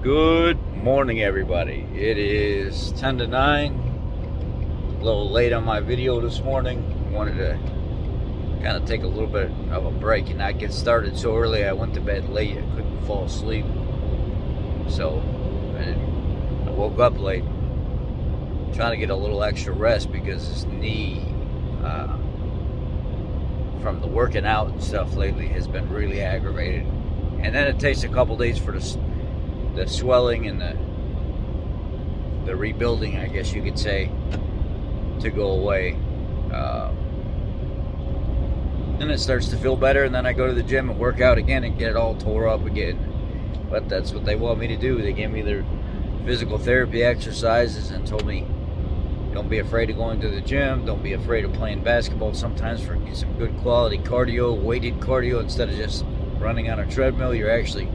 Good morning, everybody. It is 10 to 9. A little late on my video this morning. Wanted to kind of take a little bit of a break and not get started so early. I went to bed late. I couldn't fall asleep. So I woke up late, trying to get a little extra rest because this knee, from the working out and stuff lately, has been really aggravated. And then it takes a couple days for the swelling and the rebuilding, I guess you could say, to go away. Then it starts to feel better, and then I go to the gym and work out again and get it all tore up again. But that's what they want me to do. They gave me their physical therapy exercises and told me, don't be afraid of going to the gym, don't be afraid of playing basketball sometimes for some good quality cardio, weighted cardio, instead of just running on a treadmill. You're actually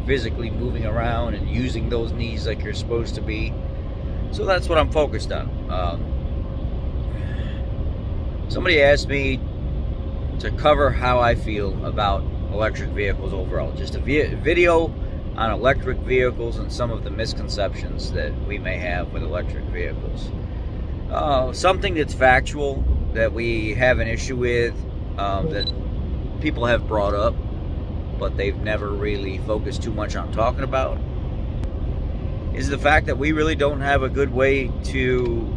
physically moving around and using those knees like you're supposed to be. So that's what I'm focused on. Somebody asked me to cover how I feel about electric vehicles overall. Just a video on electric vehicles and some of the misconceptions that we may have with electric vehicles. Something that's factual that we have an issue with, that people have brought up, but they've never really focused too much on talking about, is the fact that we really don't have a good way to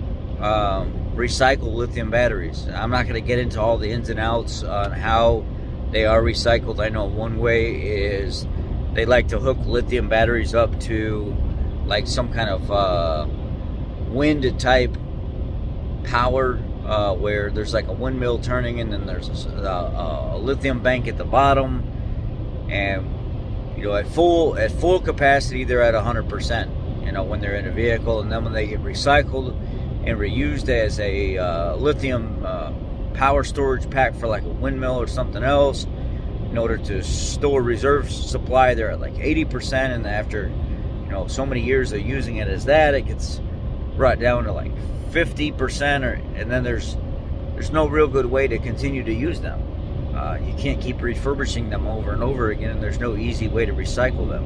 recycle lithium batteries. I'm not going to get into all the ins and outs on how they are recycled. I know one way is they like to hook lithium batteries up to like some kind of wind type power, where there's like a windmill turning and then there's a lithium bank at the bottom. And you know, at full capacity, they're at 100%. You know, when they're in a vehicle, and then when they get recycled and reused as a lithium power storage pack for like a windmill or something else, in order to store reserve supply, they're at like 80%. And after, you know, so many years of using it as that, it gets brought down to like 50%. And then there's no real good way to continue to use them. You can't keep refurbishing them over and over again, and there's no easy way to recycle them.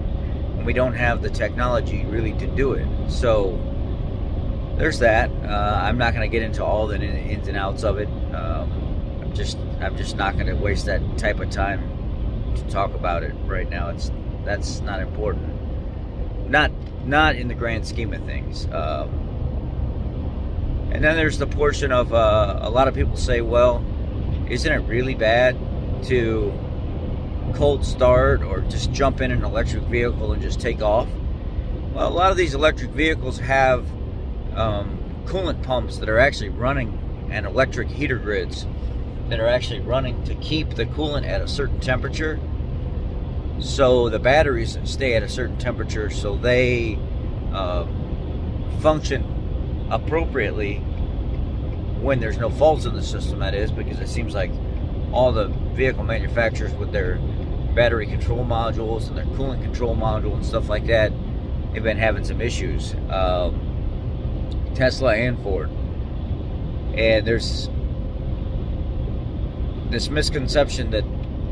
And we don't have the technology really to do it. So there's that. I'm not going to get into all the ins and outs of it. I'm just not going to waste that type of time to talk about it right now. That's not important. Not in the grand scheme of things. And then there's the portion of a lot of people say, well, isn't it really bad to cold start or just jump in an electric vehicle and just take off? Well, a lot of these electric vehicles have coolant pumps that are actually running, and electric heater grids that are actually running to keep the coolant at a certain temperature, so the batteries stay at a certain temperature, so they function appropriately when there's no faults in the system, that is, because it seems like all the vehicle manufacturers with their battery control modules and their coolant control module and stuff like that, they've been having some issues. Tesla and Ford. And there's this misconception that,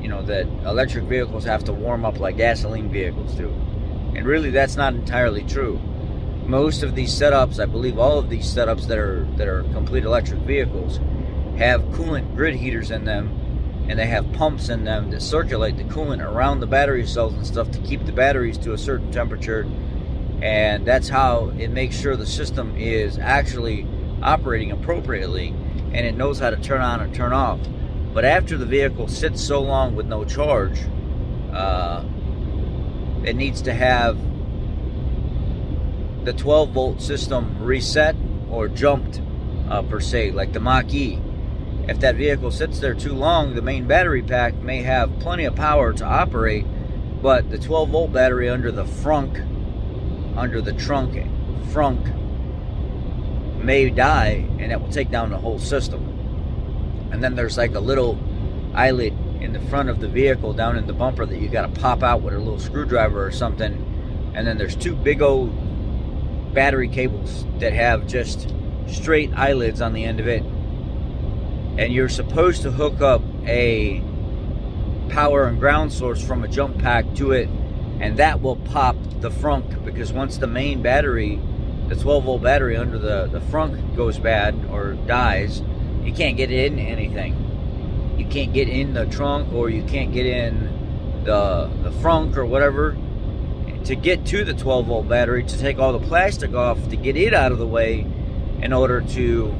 you know, that electric vehicles have to warm up like gasoline vehicles do. And really, that's not entirely true. Most of these setups, I believe all of these setups that are complete electric vehicles, have coolant grid heaters in them, and they have pumps in them that circulate the coolant around the battery cells and stuff to keep the batteries to a certain temperature. And that's how it makes sure the system is actually operating appropriately, and it knows how to turn on and turn off. But after the vehicle sits so long with no charge, it needs to have the 12-volt system reset or jumped, per se, like the Mach-E. If that vehicle sits there too long, the main battery pack may have plenty of power to operate, but the 12-volt battery under the trunk may die, and that will take down the whole system. And then there's like a little eyelid in the front of the vehicle down in the bumper that you got to pop out with a little screwdriver or something. And then there's two big old battery cables that have just straight eyelids on the end of it, and you're supposed to hook up a power and ground source from a jump pack to it and that will pop the frunk, because once the main battery, the 12-volt battery under the frunk goes bad or dies, you can't get in anything. You can't get in the trunk, or you can't get in the frunk or whatever to get to the 12-volt battery, to take all the plastic off, to get it out of the way in order to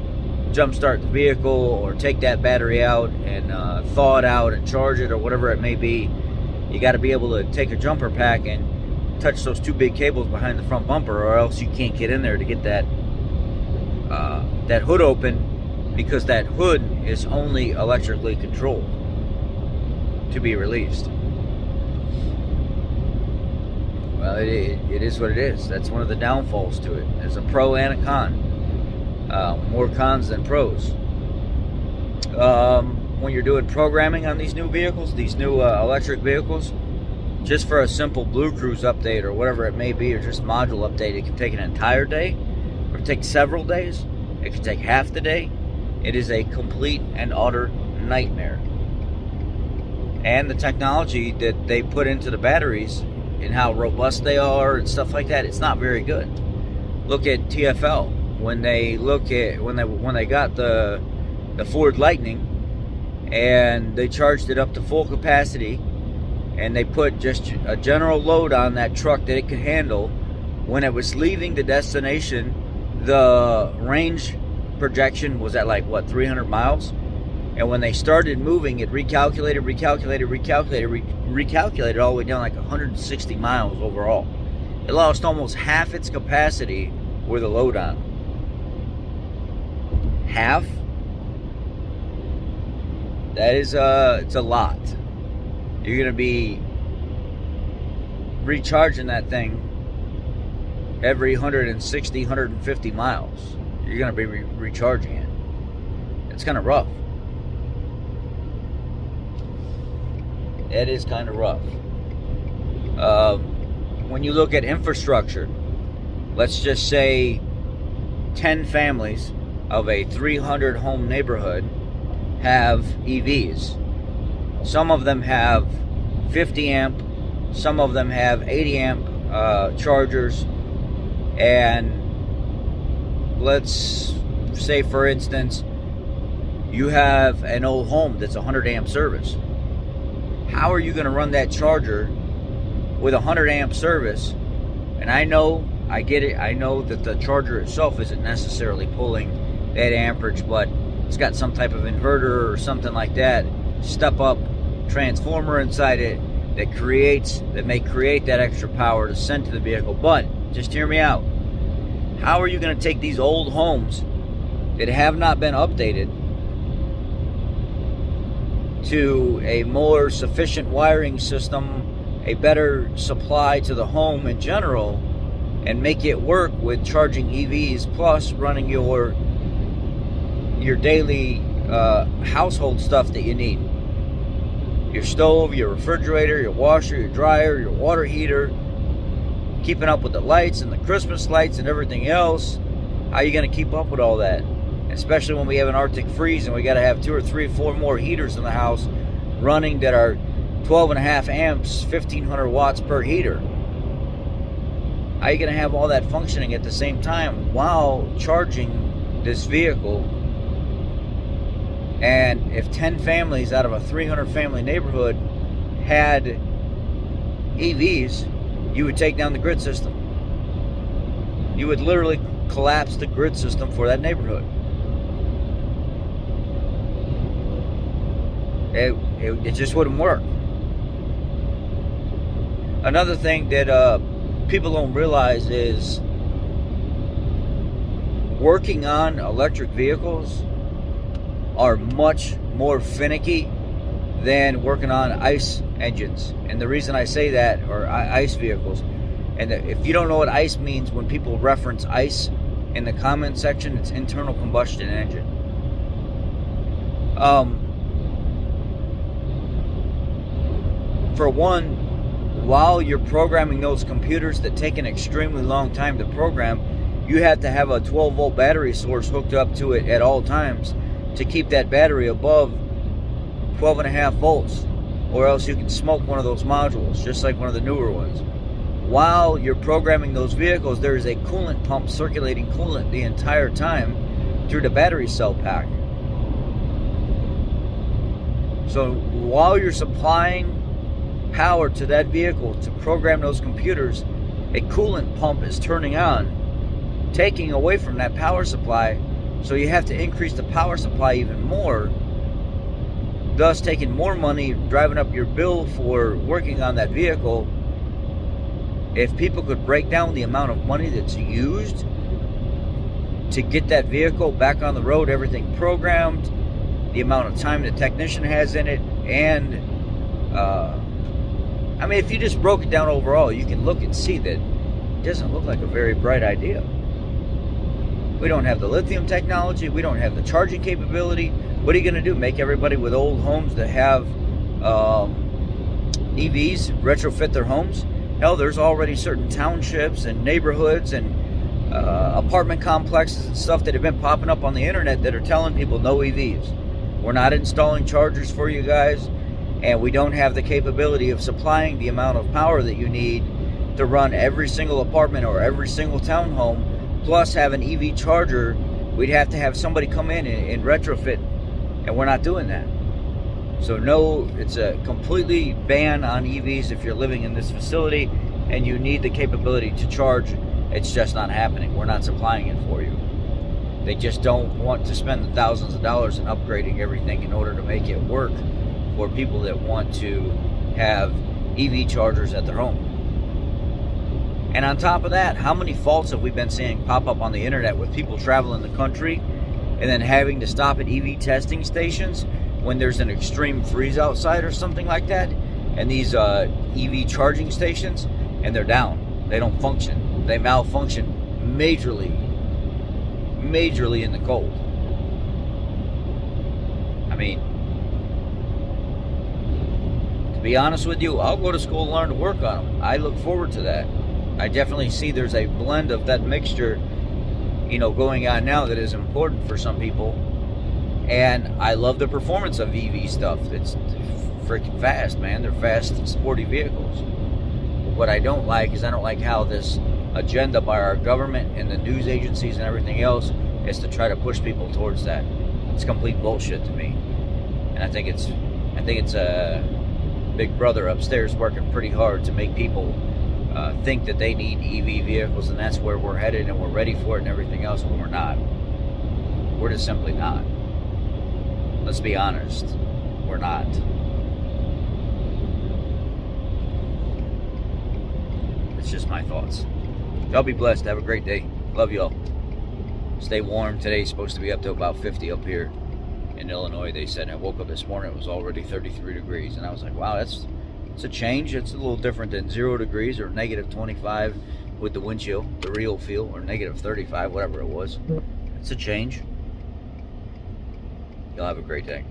jumpstart the vehicle or take that battery out and thaw it out and charge it or whatever it may be. You got to be able to take a jumper pack and touch those two big cables behind the front bumper, or else you can't get in there to get that hood open, because that hood is only electrically controlled to be released. Well, it is what it is. That's one of the downfalls to it. There's a pro and a con. More cons than pros. When you're doing programming on these new vehicles, these new electric vehicles, just for a simple Blue Cruise update or whatever it may be, or just module update, it can take an entire day, or take several days. It can take half the day. It is a complete and utter nightmare. And the technology that they put into the batteries and how robust they are and stuff like that, it's not very good. Look at TFL. When they got the Ford Lightning and they charged it up to full capacity, and they put just a general load on that truck that it could handle, when it was leaving the destination, the range projection was at like, what, 300 miles? And when they started moving, it recalculated all the way down like 160 miles overall. It lost almost half its capacity with a load on. Half? That is it's a lot. You're gonna be recharging that thing every 160, 150 miles. You're gonna be recharging it. It's kind of rough. It is kind of rough. When you look at infrastructure, let's just say 10 families of a 300 home neighborhood have EVs. Some of them have 50 amp, some of them have 80 amp chargers, and let's say, for instance, you have an old home that's 100 amp service. How are you going to run that charger with 100 amp service? And I get it, I know that the charger itself isn't necessarily pulling that amperage, but it's got some type of inverter or something like that, step up transformer inside it that may create that extra power to send to the vehicle. But just hear me out. How are you going to take these old homes that have not been updated to a more sufficient wiring system, a better supply to the home in general, and make it work with charging EVs plus running your daily household stuff that you need? Your stove, your refrigerator, your washer, your dryer, your water heater, keeping up with the lights and the Christmas lights and everything else. How are you going to keep up with all that? Especially when we have an Arctic freeze and we got to have 2 or 3 or 4 more heaters in the house running that are 12.5 amps, 1500 watts per heater. How are you going to have all that functioning at the same time while charging this vehicle? And if 10 families out of a 300 family neighborhood had EVs, you would take down the grid system. You would literally collapse the grid system for that neighborhood. It just wouldn't work. Another thing that people don't realize is working on electric vehicles are much more finicky than working on ICE engines. And the reason I say that, or ICE vehicles, and if you don't know what ICE means, when people reference ICE in the comment section, it's internal combustion engine. For one, while you're programming those computers that take an extremely long time to program, you have to have a 12-volt battery source hooked up to it at all times to keep that battery above 12.5 volts, or else you can smoke one of those modules, just like one of the newer ones. while you're programming those vehicles, there is a coolant pump circulating coolant the entire time through the battery cell pack. So while you're supplying power to that vehicle to program those computers, a coolant pump is turning on, taking away from that power supply. So you have to increase the power supply even more, thus taking more money, driving up your bill for working on that vehicle. If people could break down the amount of money that's used to get that vehicle back on the road, everything programmed, the amount of time the technician has in it, and I mean, if you just broke it down overall, you can look and see that it doesn't look like a very bright idea. We don't have the lithium technology. We don't have the charging capability. What are you going to do? Make everybody with old homes that have EVs retrofit their homes? Hell, there's already certain townships and neighborhoods and apartment complexes and stuff that have been popping up on the internet that are telling people no EVs. We're not installing chargers for you guys, and we don't have the capability of supplying the amount of power that you need to run every single apartment or every single townhome, plus have an EV charger. We'd have to have somebody come in and retrofit, and we're not doing that. So no, it's a completely ban on EVs if you're living in this facility and you need the capability to charge. It's just not happening. We're not supplying it for you. They just don't want to spend the thousands of dollars in upgrading everything in order to make it work for people that want to have EV chargers at their home. And on top of that, how many faults have we been seeing pop up on the internet with people traveling the country and then having to stop at EV testing stations when there's an extreme freeze outside or something like that, and these EV charging stations, and they're down. They don't function. They malfunction majorly in the cold. I mean, to be honest with you, I'll go to school and learn to work on them. I look forward to that. I definitely see there's a blend of that mixture, going on now that is important for some people. And I love the performance of EV stuff. It's freaking fast, man. They're fast and sporty vehicles. But what I don't like is I don't like how this agenda by our government and the news agencies and everything else is to try to push people towards that. It's complete bullshit to me. And I think it's a big brother upstairs working pretty hard to make people think that they need EV vehicles, and that's where we're headed and we're ready for it and everything else, when we're not. We're just simply not. Let's be honest. We're not. It's just my thoughts. Y'all be blessed. Have a great day. Love y'all. Stay warm. Today's supposed to be up to about 50 up here in Illinois, they said. I woke up this morning, it was already 33 degrees. And I was like, wow, it's a change. It's a little different than 0 degrees or negative 25 with the wind chill, the real feel, or negative 35, whatever it was. It's a change. Y'all have a great day.